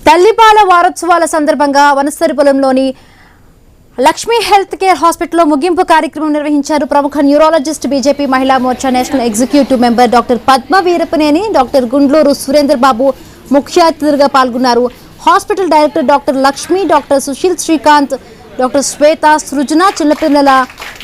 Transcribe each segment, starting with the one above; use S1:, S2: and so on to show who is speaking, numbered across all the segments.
S1: తల్లిపాల వారోత్సవాల సందర్భంగా వనస్థలిపురంలోని లక్ష్మీ హెల్త్ కేర్ హాస్పిటల్లో ముగింపు కార్యక్రమం నిర్వహించారు. ప్రముఖ neurologist BJP Mahila Morcha national executive member doctor Padma Veerapaneni, doctor Gundluru Surendra Babu ముఖ్య అతిథులుగా పాల్గొన్నారు. Hospital director doctor Lakshmi, doctor Sushil Srikanth, doctor Swetha, Srujana, చిన్నపిల్లల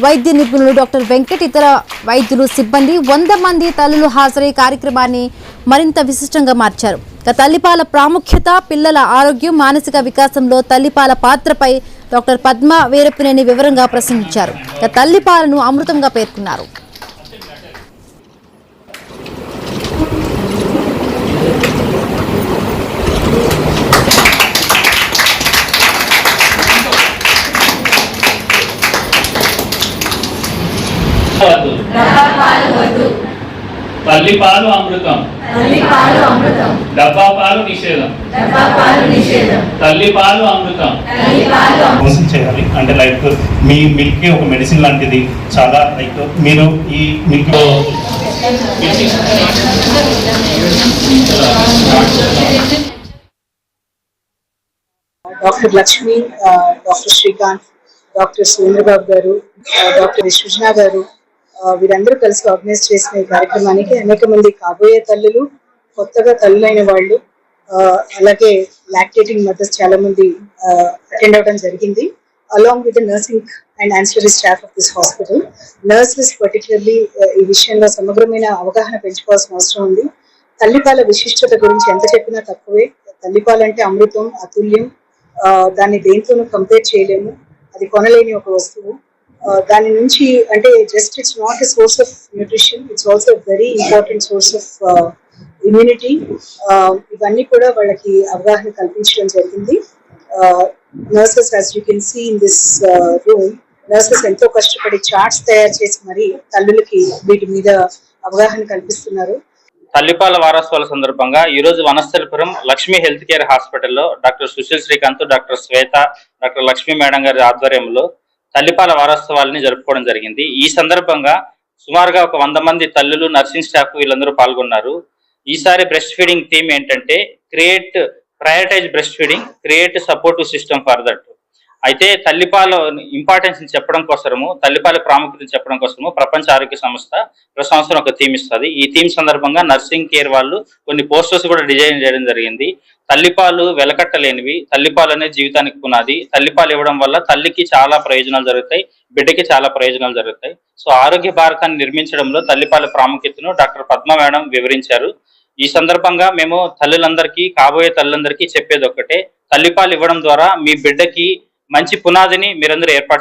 S1: వైద్య నిపుణులు డాక్టర్ వెంకట్, ఇతర వైద్యులు, సిబ్బంది 100 మంది తల్లులు హాజరై కార్యక్రమాన్ని మరింత విశిష్టంగా మార్చారు. తల్లిపాల ప్రాముఖ్యత, పిల్లల ఆరోగ్యం, మానసిక వికాసంలో తల్లిపాల పాత్రపై డాక్టర్ పద్మ వీరపనేని వివరంగా ప్రసంగించారు. తల్లిపాలను అమృతంగా పేర్కొన్నారు.
S2: తల్లిపాలు అమృతం, డబ్బా పాలు నిషేధం. తల్లిపాలు అమృతం
S3: చేయాలి అంటే లైక్ మీ మిల్క్ ఒక మెడిసిన్ లాంటిది. చాలా లైక్ మీరు ఈ milk
S4: doctor Lakshmi, doctor Srikanth, doctor Surendra Babu గారు, డాక్టర్ సృజన గారు వీరందరూ కలిసి ఆర్గనైజ్ చేసిన ఈ కార్యక్రమానికి అనేక మంది కాబోయే తల్లులు, కొత్తగా తల్లులైన వాళ్ళు, అలాగే లాక్టేటింగ్ మదర్స్ చాలా మంది అటెండ్ అవడం జరిగింది. Along with nursing and ancillary staff of this hospital. Nurses particularly ఈ విషయంలో సమగ్రమైన అవగాహన పెంచుకోవాల్సిన అవసరం ఉంది. తల్లిపాల విశిష్టత గురించి ఎంత చెప్పినా తక్కువే. తల్లిపాలంటే అమృతం, అతుల్యం. దాన్ని దేంతోనూ కంపేర్ చేయలేము. అది కొనలేని ఒక వస్తువు. దాని నుంచి అంటే just it's not a source of nutrition, it's also very important source of immunity. ఇవన్నీ కూడా వాళ్ళకి అవగాహన కల్పించడం జరిగింది. Nurses, as you can see in this room, nurses ఎంతో కష్టపడి చార్ట్స్ తయారు చేసి మరి తల్లులకి వీటి మీద అవగాహన కల్పిస్తున్నారు.
S5: తల్లిపాల వారోత్సవాల సందర్భంగా ఈ రోజు వనస్థలిపురం లక్ష్మీ హెల్త్ కేర్ హాస్పిటల్లో డాక్టర్ సుశీల్ శ్రీకాంత్, డాక్టర్ శ్వేత, డాక్టర్ లక్ష్మీ మేడం గారి ఆధ్వర్యంలో తల్లిపాల వారోత్సవాలని జరుపుకోవడం జరిగింది. ఈ సందర్భంగా సుమారుగా ఒక 100 మంది తల్లులు, నర్సింగ్ స్టాఫ్ వీళ్ళందరూ పాల్గొన్నారు. ఈసారి బ్రెస్ట్ ఫీడింగ్ థీమ్ ఏంటంటే prioritise breastfeeding, create supportive system for that. అయితే తల్లిపాల ఇంపార్టెన్స్ చెప్పడం కోసము, తల్లిపాల ప్రాముఖ్యతను చెప్పడం కోసము ప్రపంచ ఆరోగ్య సంస్థ ప్రతి సంవత్సరం ఒక థీమ్ ఇస్తుంది. ఈ థీమ్ సందర్భంగా నర్సింగ్ కేర్ వాళ్ళు కొన్ని పోస్టర్స్ కూడా డిజైన్ చేయడం జరిగింది. తల్లిపాలు వెలకట్టలేనివి, తల్లిపాలు అనేది జీవితానికి పునాది. తల్లిపాలు ఇవ్వడం వల్ల తల్లికి చాలా ప్రయోజనాలు జరుగుతాయి, బిడ్డకి చాలా ప్రయోజనాలు జరుగుతాయి. సో ఆరోగ్య భారతాన్ని నిర్మించడంలో తల్లిపాల ప్రాముఖ్యతను డాక్టర్ పద్మ మేడం వివరించారు. ఈ సందర్భంగా మేము తల్లులందరికీ, కాబోయే తల్లులందరికీ చెప్పేది ఒక్కటే, తల్లిపాలు ఇవ్వడం ద్వారా మీ బిడ్డకి మంచి పునాదిని మీరందరూ ఏర్పాటు